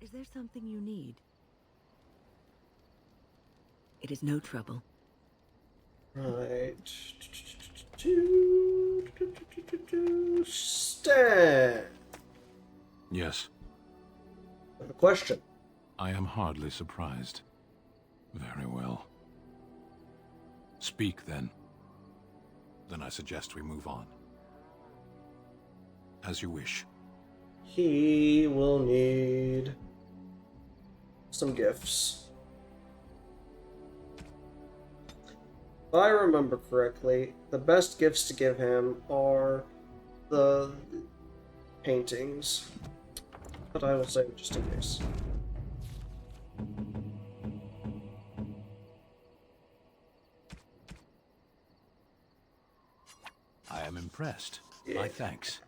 Is there something you need? It is no trouble. Right. Stan. Yes, I have a question. I am hardly surprised. Very well. Speak, then. Then I suggest we move on. As you wish. He will need some gifts. If I remember correctly, the best gifts to give him are the paintings. But I will save it just in case. I am impressed. Yeah. My thanks.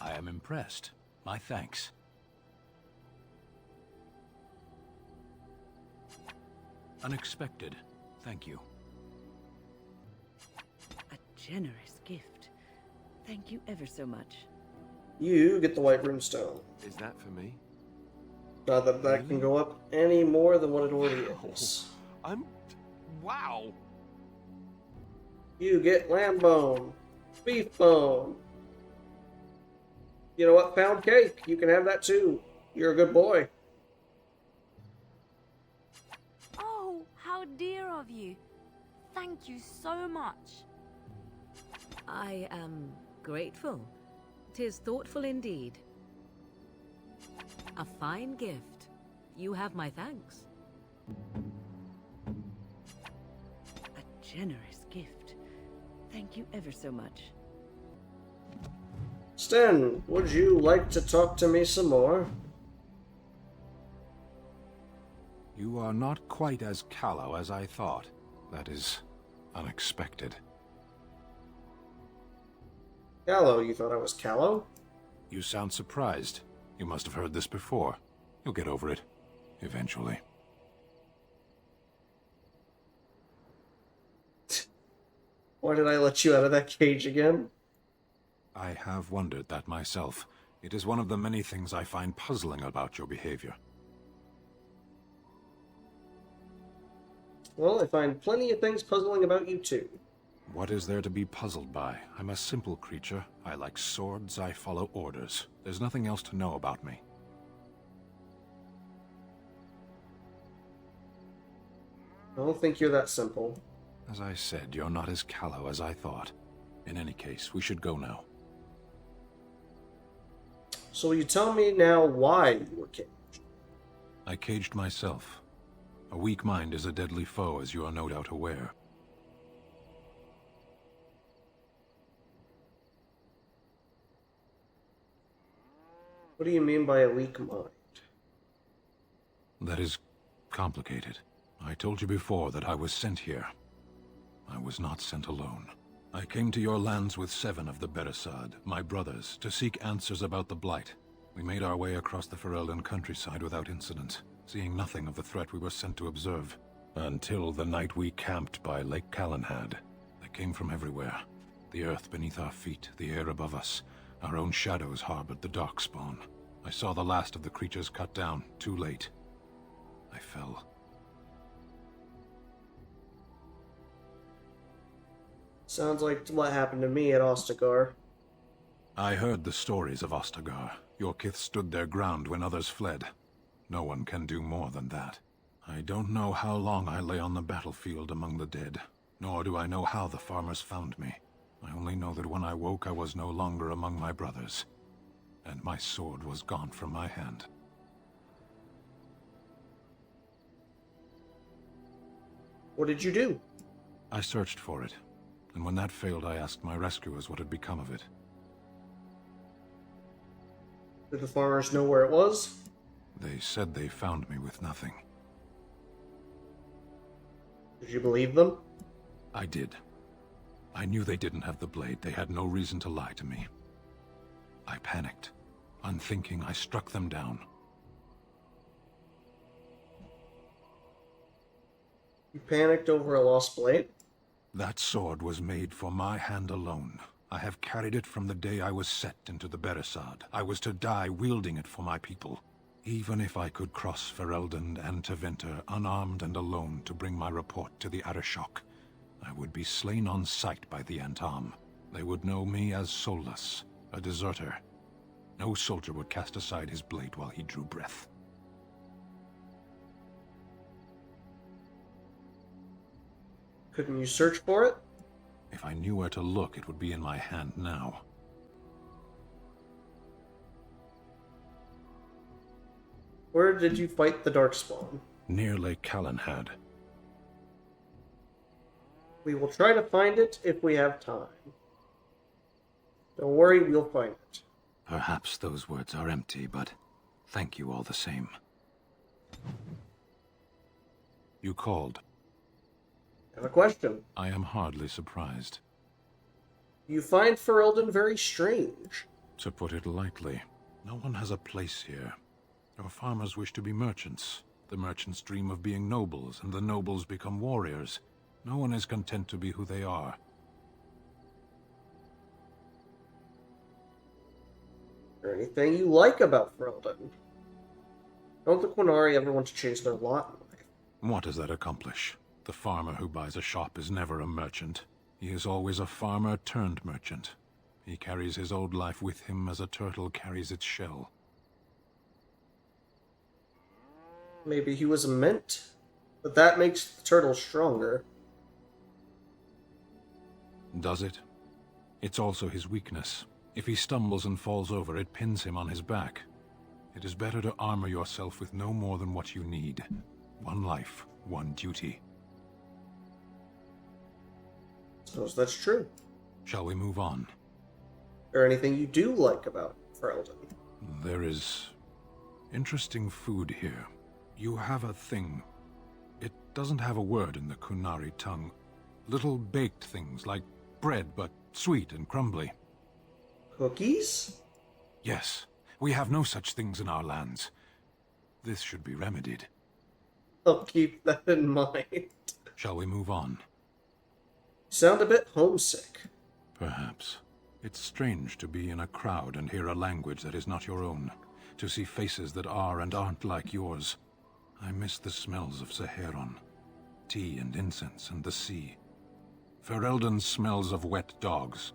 I am impressed. My thanks. Unexpected. Thank you. A generous gift. Thank you ever so much. You get the white runestone. Is that for me? Not that that can go up any more than what it already is. Wow! You get lamb bone, beef bone. You know what? Pound cake. You can have that too. You're a good boy. Oh, how dear of you. Thank you so much. I am grateful. 'Tis thoughtful indeed. A fine gift. You have my thanks. A generous gift. Thank you ever so much. Sten, would you like to talk to me some more? You are not quite as callow as I thought. That is unexpected. Callow, you thought I was callow? You sound surprised. You must have heard this before. You'll get over it. Eventually. Why did I let you out of that cage again? I have wondered that myself. It is one of the many things I find puzzling about your behavior. Well, I find plenty of things puzzling about you too. What is there to be puzzled by? I'm a simple creature. I like swords, I follow orders. There's nothing else to know about me. I don't think you're that simple. As I said, you're not as callow as I thought. In any case, we should go now. So will you tell me now why you were caged? I caged myself. A weak mind is a deadly foe, as you are no doubt aware. What do you mean by a weak mind? That is complicated. I told you before that I was sent here. I was not sent alone. I came to your lands with 7 of the Beresad, my brothers, to seek answers about the Blight. We made our way across the Ferelden countryside without incident, seeing nothing of the threat we were sent to observe. Until the night we camped by Lake Calenhad. They came from everywhere. The earth beneath our feet, the air above us. Our own shadows harbored the darkspawn. I saw the last of the creatures cut down, too late. I fell. Sounds like what happened to me at Ostagar. I heard the stories of Ostagar. Your kith stood their ground when others fled. No one can do more than that. I don't know how long I lay on the battlefield among the dead, nor do I know how the farmers found me. I only know that when I woke I was no longer among my brothers, and my sword was gone from my hand. What did you do? I searched for it, and when that failed I asked my rescuers what had become of it. Did the farmers know where it was? They said they found me with nothing. Did you believe them? I did. I knew they didn't have the blade. They had no reason to lie to me. I panicked. Unthinking, I struck them down. You panicked over a lost blade? That sword was made for my hand alone. I have carried it from the day I was set into the Beresad. I was to die wielding it for my people. Even if I could cross Ferelden and Tevinter unarmed and alone to bring my report to the Arishok, I would be slain on sight by the Antam. They would know me as soulless, a deserter. No soldier would cast aside his blade while he drew breath. Couldn't you search for it? If I knew where to look, it would be in my hand now. Where did you fight the Darkspawn? Near Lake Callanhad. We will try to find it if we have time. Don't worry, we'll find it. Perhaps those words are empty, but thank you all the same. You called. I have a question. I am hardly surprised. You find Ferelden very strange. To put it lightly, no one has a place here. Your farmers wish to be merchants. The merchants dream of being nobles, and the nobles become warriors. No one is content to be who they are. Is there anything you like about Ferelden? Don't the Quinari ever want to change their lot in life? What does that accomplish? The farmer who buys a shop is never a merchant. He is always a farmer turned merchant. He carries his old life with him as a turtle carries its shell. Maybe he was a mint, but that makes the turtle stronger. Does it? It's also his weakness. If he stumbles and falls over, it pins him on his back. It is better to armor yourself with no more than what you need. One life, one duty. Suppose that's true. Shall we move on? Is there anything you do like about Ferelden? There is interesting food here. You have a thing. It doesn't have a word in the Qunari tongue. Little baked things like bread, but sweet and crumbly. Cookies? Yes, we have no such things in our lands. This should be remedied. I'll keep that in mind. Shall we move on? Sound a bit homesick. Perhaps. It's strange to be in a crowd and hear a language that is not your own. To see faces that are and aren't like yours. I miss the smells of Saharon. Tea and incense and the sea. Ferelden smells of wet dogs.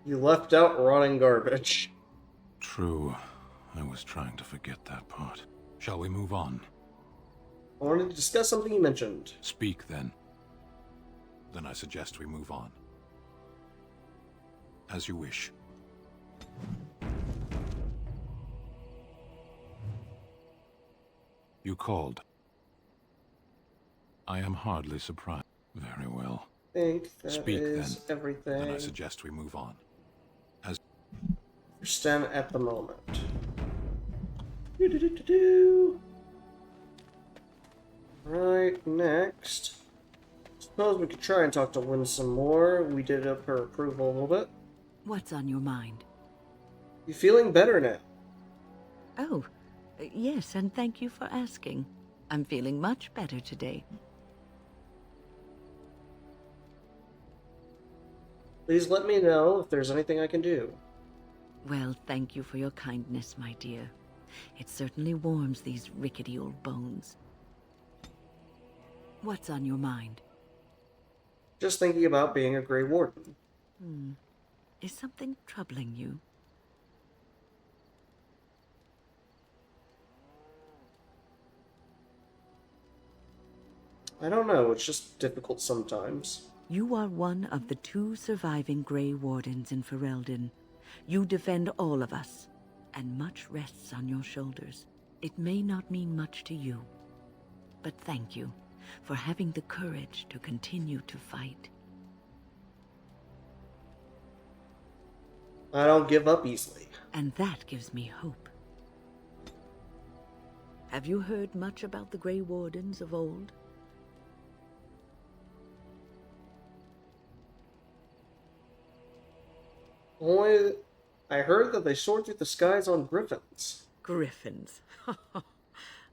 You left out rotting garbage. True. I was trying to forget that part. Shall we move on? I wanted to discuss something you mentioned. Speak, then. Then I suggest we move on. As you wish. You called. I am hardly surprised. Very well. I think that Speak, is then. everything. Then I suggest we move on. For Sten at the moment. Do-do-do-do-do. Right, next. Suppose we could try and talk to Lynn some more. We did up her approval a little bit. What's on your mind? You feeling better now? Oh, yes, and thank you for asking. I'm feeling much better today. Please let me know if there's anything I can do. Well, thank you for your kindness, my dear. It certainly warms these rickety old bones. What's on your mind? Just thinking about being a Grey Warden. Is something troubling you? I don't know, it's just difficult sometimes. You are one of the 2 surviving Grey Wardens in Ferelden. You defend all of us, and much rests on your shoulders. It may not mean much to you, but thank you for having the courage to continue to fight. I don't give up easily. And that gives me hope. Have you heard much about the Grey Wardens of old? Only I heard that they soared through the skies on griffins. Griffins.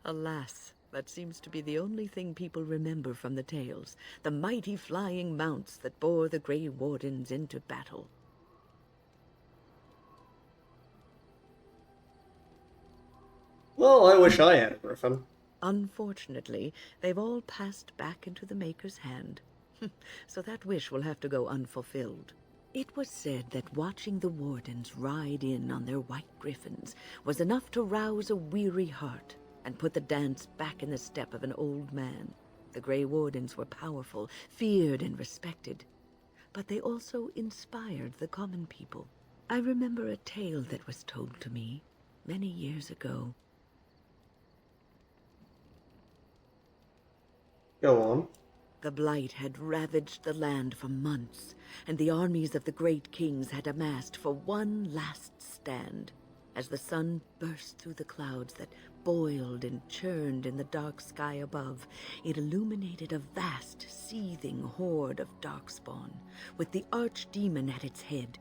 Alas, but seems to be the only thing people remember from the tales, the mighty flying mounts that bore the Grey Wardens into battle. Well, I wish I had a griffin. Unfortunately, they've all passed back into the Maker's hand, so that wish will have to go unfulfilled. It was said that watching the Wardens ride in on their white griffins was enough to rouse a weary heart and put the dance back in the step of an old man. The Grey Wardens were powerful, feared and respected, but they also inspired the common people. I remember a tale that was told to me many years ago. Go on. The Blight had ravaged the land for months, and the armies of the great kings had amassed for one last stand. As the sun burst through the clouds that boiled and churned in the dark sky above, it illuminated a vast, seething horde of darkspawn, with the archdemon at its head.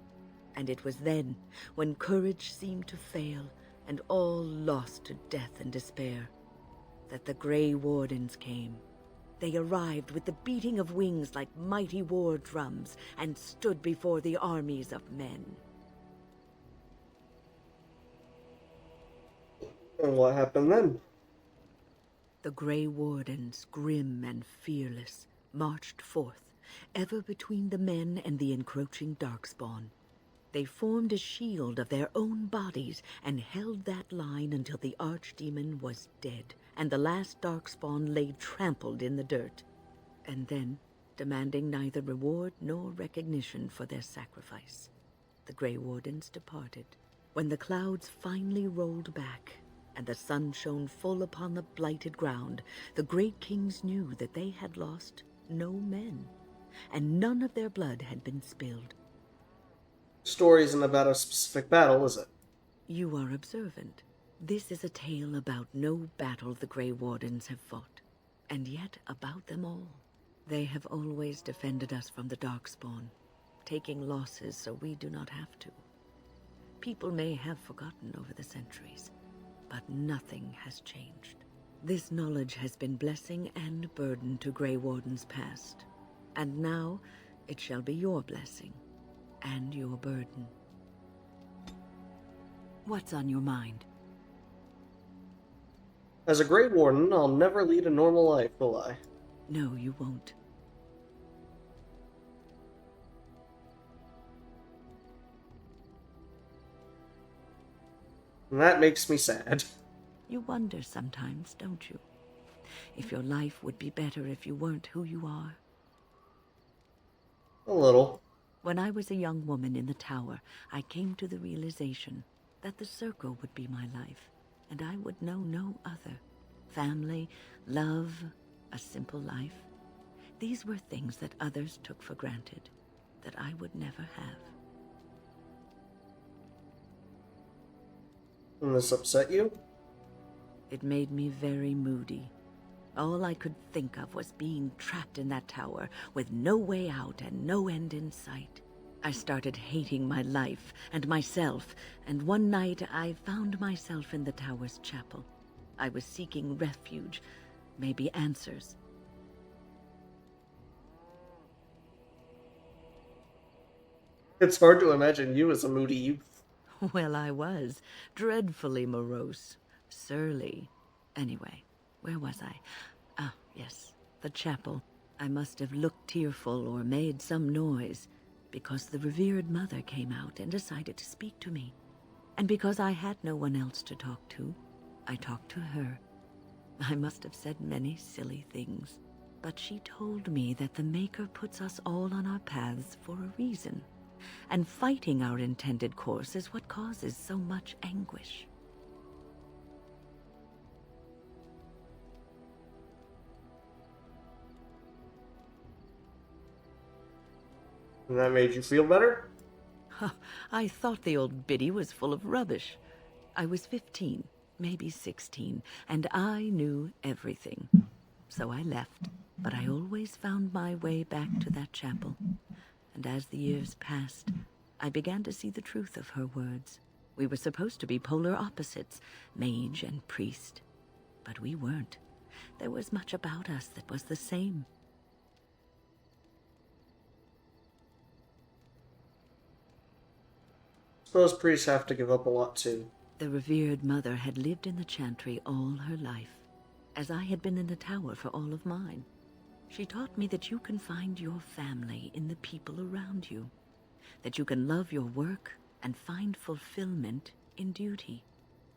And it was then, when courage seemed to fail, and all lost to death and despair, that the Grey Wardens came. They arrived with the beating of wings like mighty war drums and stood before the armies of men. And what happened then? The Grey Wardens, grim and fearless, marched forth, ever between the men and the encroaching darkspawn. They formed a shield of their own bodies and held that line until the archdemon was dead and the last darkspawn lay trampled in the dirt. And then, demanding neither reward nor recognition for their sacrifice, the Grey Wardens departed. When the clouds finally rolled back and the sun shone full upon the blighted ground, the great kings knew that they had lost no men, and none of their blood had been spilled. Story isn't about a specific battle, is it? You are observant. This is a tale about no battle the Grey Wardens have fought, and yet about them all. They have always defended us from the Darkspawn, taking losses so we do not have to. People may have forgotten over the centuries, but nothing has changed. This knowledge has been blessing and burden to Grey Wardens past, and now it shall be your blessing and your burden. What's on your mind? As a Grey Warden, I'll never lead a normal life, will I? No, you won't. And that makes me sad. You wonder sometimes, don't you? If your life would be better if you weren't who you are. A little. When I was a young woman in the tower, I came to the realization that the circle would be my life, and I would know no other. Family, love, a simple life. These were things that others took for granted, that I would never have. And this upset you? It made me very moody. All I could think of was being trapped in that tower with no way out and no end in sight. I started hating my life and myself, and one night I found myself in the tower's chapel. I was seeking refuge, maybe answers. It's hard to imagine you as a moody youth. Well, I was. Dreadfully morose. Surly. Anyway, where was I? Ah, yes, the chapel. I must have looked tearful or made some noise, because the revered mother came out and decided to speak to me. And because I had no one else to talk to, I talked to her. I must have said many silly things, but she told me that the Maker puts us all on our paths for a reason, and fighting our intended course is what causes so much anguish. And that made you feel better? I thought the old biddy was full of rubbish. I was 15, maybe 16, and I knew everything. So I left, but I always found my way back to that chapel. And as the years passed, I began to see the truth of her words. We were supposed to be polar opposites, mage and priest. But we weren't. There was much about us that was the same. Suppose priests have to give up a lot too. The revered mother had lived in the chantry all her life, as I had been in the tower for all of mine. She taught me that you can find your family in the people around you, that you can love your work and find fulfillment in duty,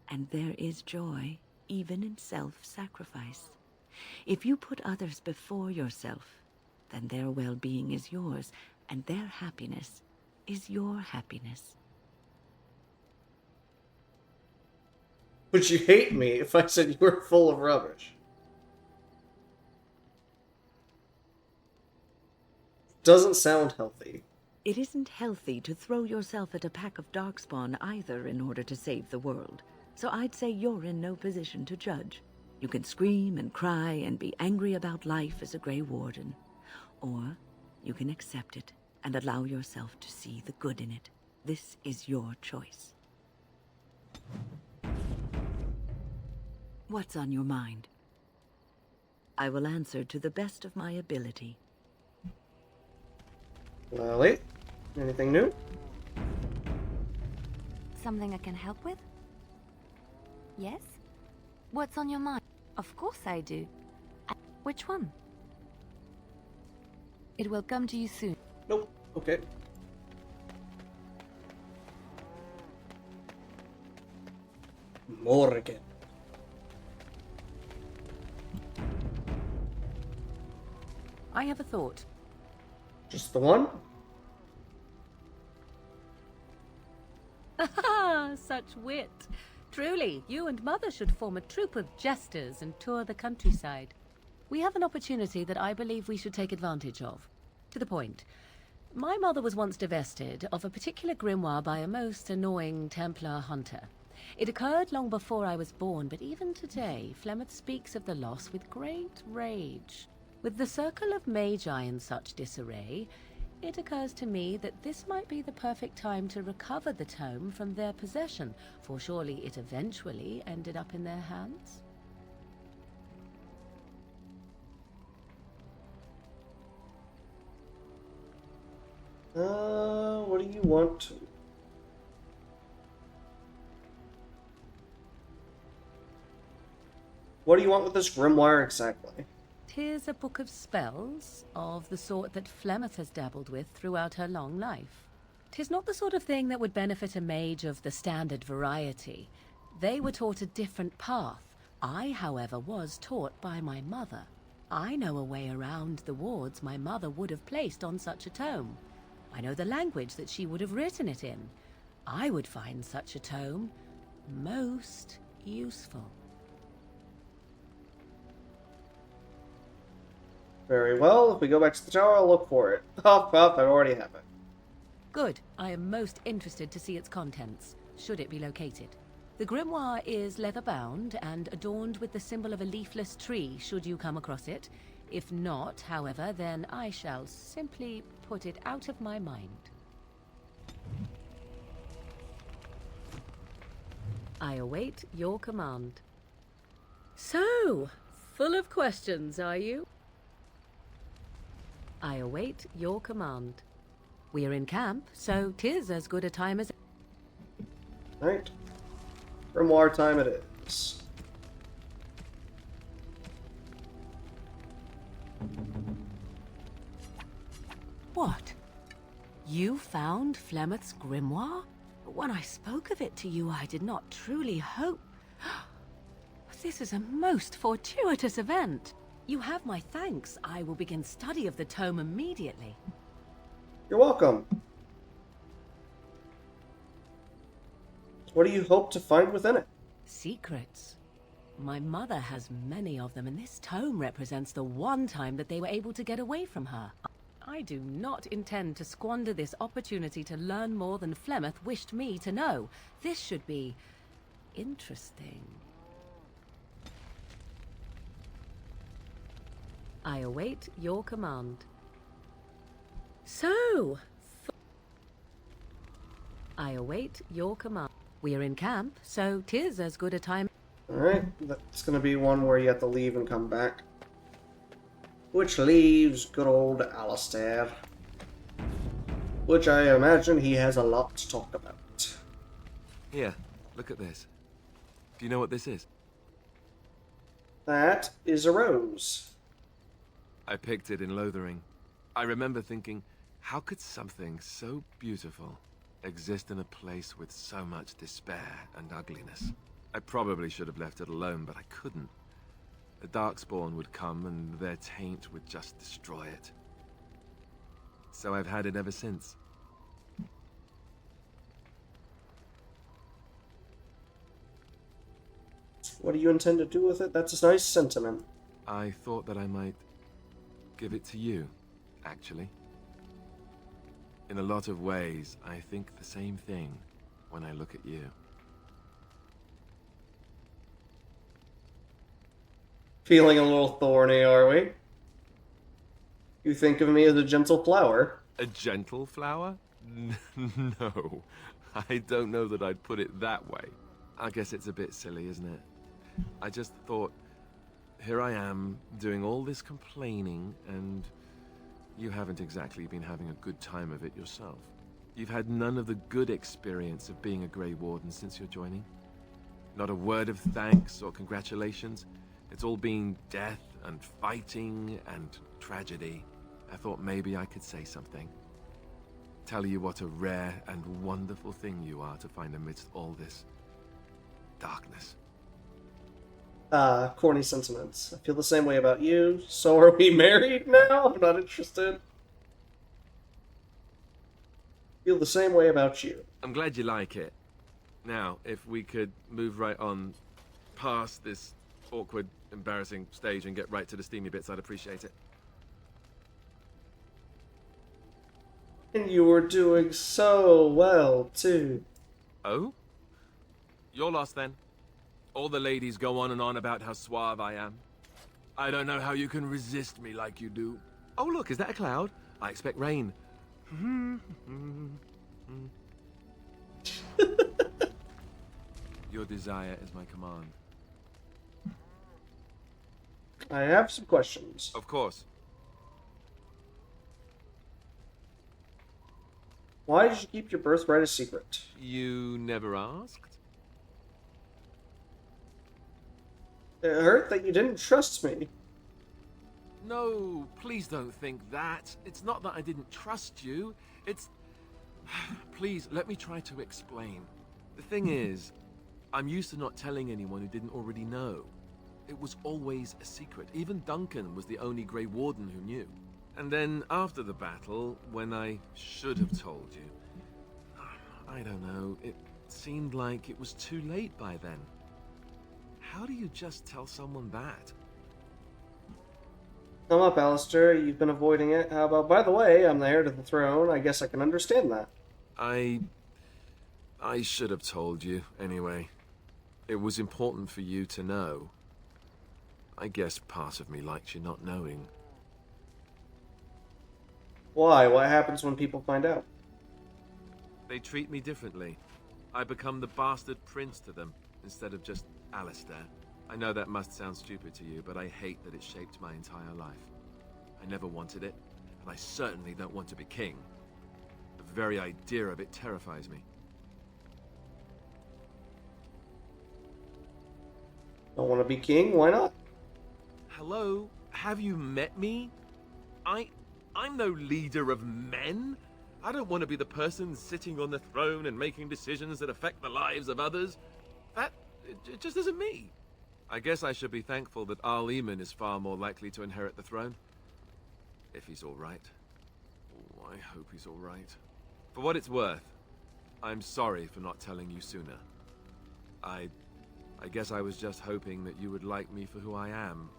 and there is joy even in self-sacrifice. If you put others before yourself, then their well-being is yours, and their happiness is your happiness. Would you hate me if I said you were full of rubbish? Doesn't sound healthy. It isn't healthy to throw yourself at a pack of darkspawn either in order to save the world, so I'd say you're in no position to judge. You can scream and cry and be angry about life as a Grey Warden, or you can accept it and allow yourself to see the good in it. This is your choice. What's on your mind? I will answer to the best of my ability. Lily, anything new? Something I can help with? Yes? What's on your mind? Of course I do. Which one? It will come to you soon. Nope. Okay. Morgan. I have a thought. Just the one? Ah, such wit. Truly, you and Mother should form a troupe of jesters and tour the countryside. We have an opportunity that I believe we should take advantage of. To the point. My mother was once divested of a particular grimoire by a most annoying Templar hunter. It occurred long before I was born, but even today, Flemeth speaks of the loss with great rage. With the circle of magi in such disarray, it occurs to me that this might be the perfect time to recover the tome from their possession, for surely it eventually ended up in their hands. What do you want? What do you want with this grimoire exactly? 'Tis a book of spells, of the sort that Flemeth has dabbled with throughout her long life. 'Tis not the sort of thing that would benefit a mage of the standard variety. They were taught a different path. I, however, was taught by my mother. I know a way around the wards my mother would have placed on such a tome. I know the language that she would have written it in. I would find such a tome most useful. Very well, if we go back to the tower, I'll look for it. Huff, huff, I already have it. Good. I am most interested to see its contents, should it be located. The grimoire is leather-bound and adorned with the symbol of a leafless tree, should you come across it. If not, however, then I shall simply put it out of my mind. I await your command. So, full of questions, are you? I await your command. We are in camp, so 'tis as good a time as... Right. Grimoire time it is. What? You found Flemeth's grimoire? When I spoke of it to you, I did not truly hope... This is a most fortuitous event. You have my thanks. I will begin study of the tome immediately. You're welcome. What do you hope to find within it? Secrets. My mother has many of them, and this tome represents the one time that they were able to get away from her. I do not intend to squander this opportunity to learn more than Flemeth wished me to know. This should be interesting. I await your command. So, I await your command. We are in camp, so 'tis as good a time. Alright, that's gonna be one where you have to leave and come back. Which leaves good old Alistair. Which I imagine he has a lot to talk about. Here, look at this. Do you know what this is? That is a rose. I picked it in Lothering. I remember thinking, how could something so beautiful exist in a place with so much despair and ugliness? I probably should have left it alone, but I couldn't. The Darkspawn would come and their taint would just destroy it. So I've had it ever since. What do you intend to do with it? That's a nice sentiment. I thought that I might give it to you, actually. In a lot of ways, I think the same thing when I look at you. Feeling a little thorny, are we? You think of me as a gentle flower. A gentle flower? No, I don't know that I'd put it that way. I guess it's a bit silly, isn't it? I just thought, here I am, doing all this complaining, and you haven't exactly been having a good time of it yourself. You've had none of the good experience of being a Grey Warden since your joining. Not a word of thanks or congratulations. It's all been death and fighting and tragedy. I thought maybe I could say something. Tell you what a rare and wonderful thing you are to find amidst all this darkness. Corny sentiments. I feel the same way about you. So are we married now? I'm not interested. Feel the same way about you. I'm glad you like it. Now, if we could move right on past this awkward, embarrassing stage and get right to the steamy bits, I'd appreciate it. And you were doing so well, too. Oh? You're lost then. All the ladies go on and on about how suave I am. I don't know how you can resist me like you do. Oh look, is that a cloud? I expect rain. Your desire is my command. I have some questions. Of course. Why did you keep your birthright a secret? You never asked? It hurt that you didn't trust me. No, please don't think that. It's not that I didn't trust you. It's... Please, let me try to explain. The thing is, I'm used to not telling anyone who didn't already know. It was always a secret. Even Duncan was the only Grey Warden who knew. And then, after the battle, when I should have told you... I don't know, it seemed like it was too late by then. How do you just tell someone that? Come up, Alistair. You've been avoiding it. How about, by the way, I'm the heir to the throne. I guess I can understand that. I should have told you, anyway. It was important for you to know. I guess part of me likes you not knowing. Why? What happens when people find out? They treat me differently. I become the bastard prince to them, instead of just Alistair. I know that must sound stupid to you, but I hate that it shaped my entire life. I never wanted it, and I certainly don't want to be king. The very idea of it terrifies me. Don't want to be king? Why not? Hello? Have you met me? I'm no leader of men. I don't want to be the person sitting on the throne and making decisions that affect the lives of others. It just isn't me. I guess I should be thankful that Arl Eamon is far more likely to inherit the throne. If he's alright. Oh, I hope he's alright. For what it's worth, I'm sorry for not telling you sooner. I guess I was just hoping that you would like me for who I am.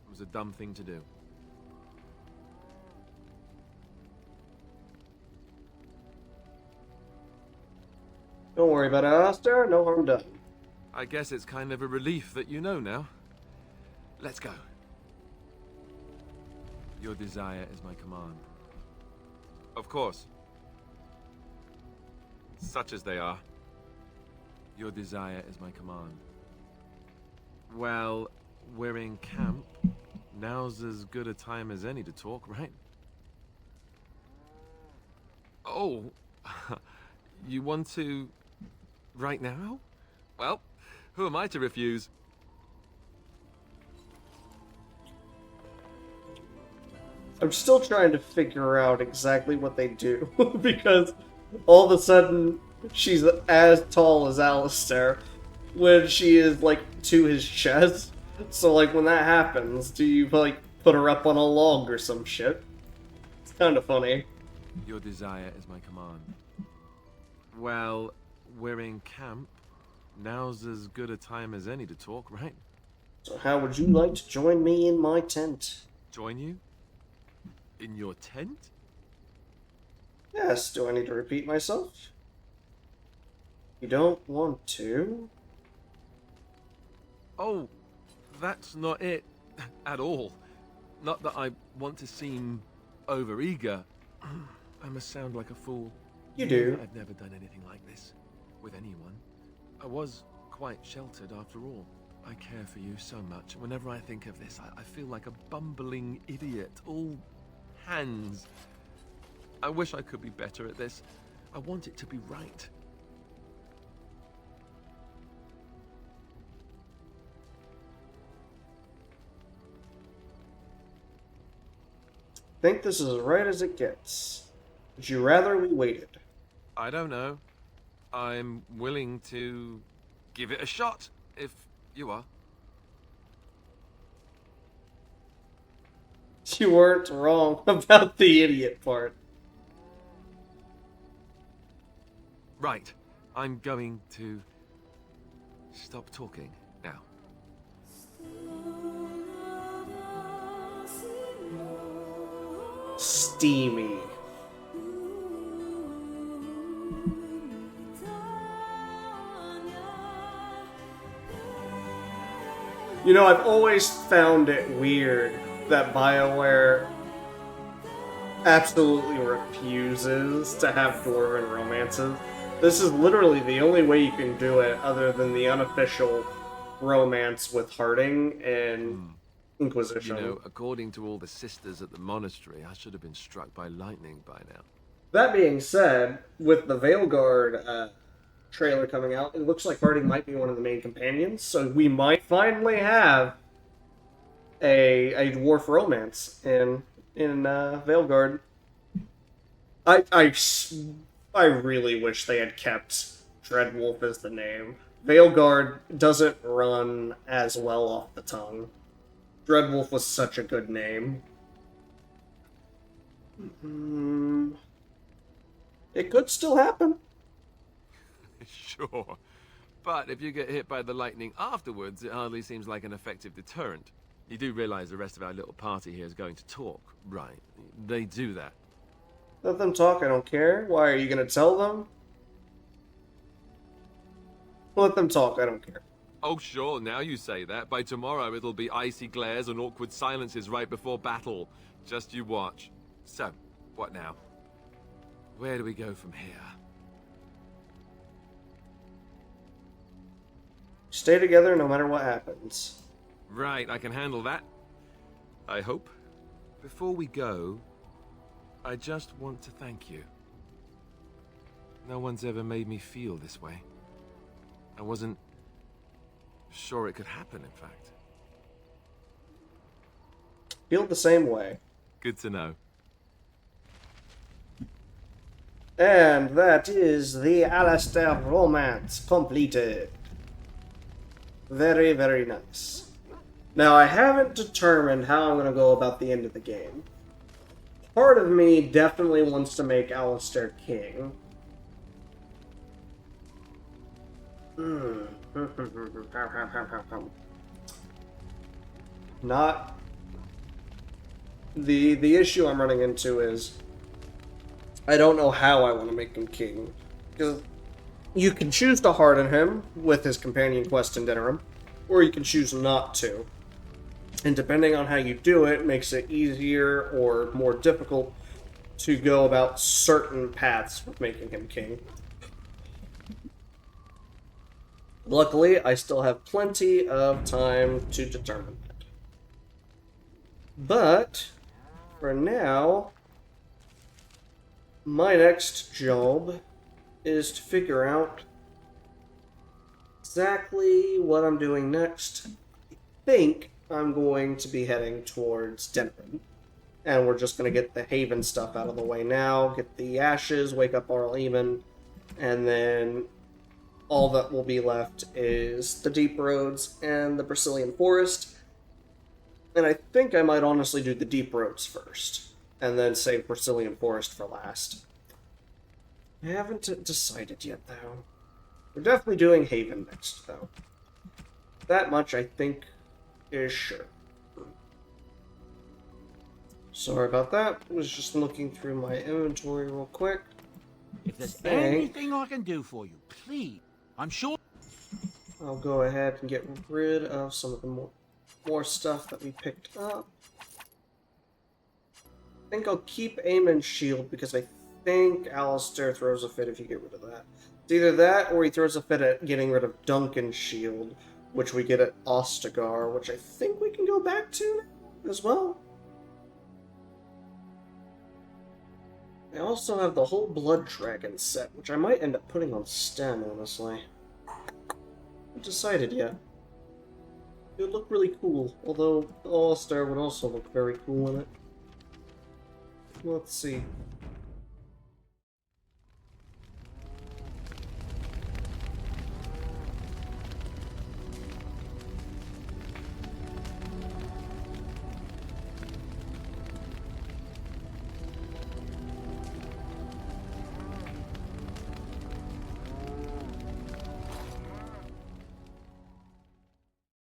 It was a dumb thing to do. Don't worry about it, Alistair. No harm done. I guess it's kind of a relief that you know now. Let's go. Your desire is my command. Of course. Such as they are. Your desire is my command. Well, we're in camp. Now's as good a time as any to talk, right? Oh, you want to... right now? Well, who am I to refuse? I'm still trying to figure out exactly what they do, because all of a sudden she's as tall as Alistair when she is, like, to his chest. So, like, when that happens, do you, like, put her up on a log or some shit? It's kind of funny. Your desire is my command. Well, we're in camp. Now's as good a time as any to talk, right? So how would you like to join me in my tent? Join you? In your tent? Yes, do I need to repeat myself? You don't want to? Oh, that's not it at all. Not that I want to seem overeager. I must sound like a fool. You do. I've never done anything like this with anyone. I was quite sheltered after all. I care for you so much. Whenever I think of this, I feel like a bumbling idiot. All hands. I wish I could be better at this. I want it to be right. Think this is as right as it gets. Would you rather we waited? I don't know. I'm willing to give it a shot, if you are. You weren't wrong about the idiot part. Right. I'm going to stop talking now. Steamy. You know, I've always found it weird that BioWare absolutely refuses to have dwarven romances. This is literally the only way you can do it other than the unofficial romance with Harding and Inquisition. You know, according to all the sisters at the monastery, I should have been struck by lightning by now. That being said, with the Veilguard trailer coming out, it looks like Harding might be one of the main companions, so we might finally have a dwarf romance in Veilguard. I really wish they had kept Dreadwolf as the name. Veilguard doesn't run as well off the tongue. Dreadwolf was such a good name. It could still happen. Sure. But if you get hit by the lightning afterwards, it hardly seems like an effective deterrent. You do realize the rest of our little party here is going to talk, right? They do that. Let them talk, I don't care. Why, are you gonna tell them? Let them talk, I don't care. Oh, sure, now you say that. By tomorrow, it'll be icy glares and awkward silences right before battle. Just you watch. So, what now? Where do we go from here? Stay together no matter what happens. Right, I can handle that. I hope. Before we go, I just want to thank you. No one's ever made me feel this way. I wasn't sure it could happen, in fact. Feel the same way. Good to know. And that is the Alistair romance completed. Very, very nice. Now, I haven't determined how I'm going to go about the end of the game. Part of me definitely wants to make Alistair king. Not... The issue I'm running into is I don't know how I want to make him king. Because you can choose to harden him with his companion quest in Dinnerum, or you can choose not to. And depending on how you do it, makes it easier or more difficult to go about certain paths of making him king. Luckily, I still have plenty of time to determine that. But, for now, my next job is to figure out exactly what I'm doing next. I think I'm going to be heading towards Denton. And we're just going to get the Haven stuff out of the way now, get the ashes, wake up Arleman, and then all that will be left is the Deep Roads and the Brazilian Forest. And I think I might honestly do the Deep Roads first, and then save Brazilian Forest for last. I haven't decided yet, though. We're definitely doing Haven next, though. That much, I think, is sure. Sorry about that. I was just looking through my inventory real quick. If there's anything I can do for you, please. I'm sure. I'll go ahead and get rid of some of the more stuff that we picked up. I think I'll keep Aemon's shield because I think Alistair throws a fit if you get rid of that. It's either that or he throws a fit at getting rid of Duncan's shield, which we get at Ostagar, which I think we can go back to as well. I also have the whole Blood Dragon set, which I might end up putting on Stem, honestly. Haven't decided yet. It would look really cool, although the All-Star would also look very cool in it. Let's see.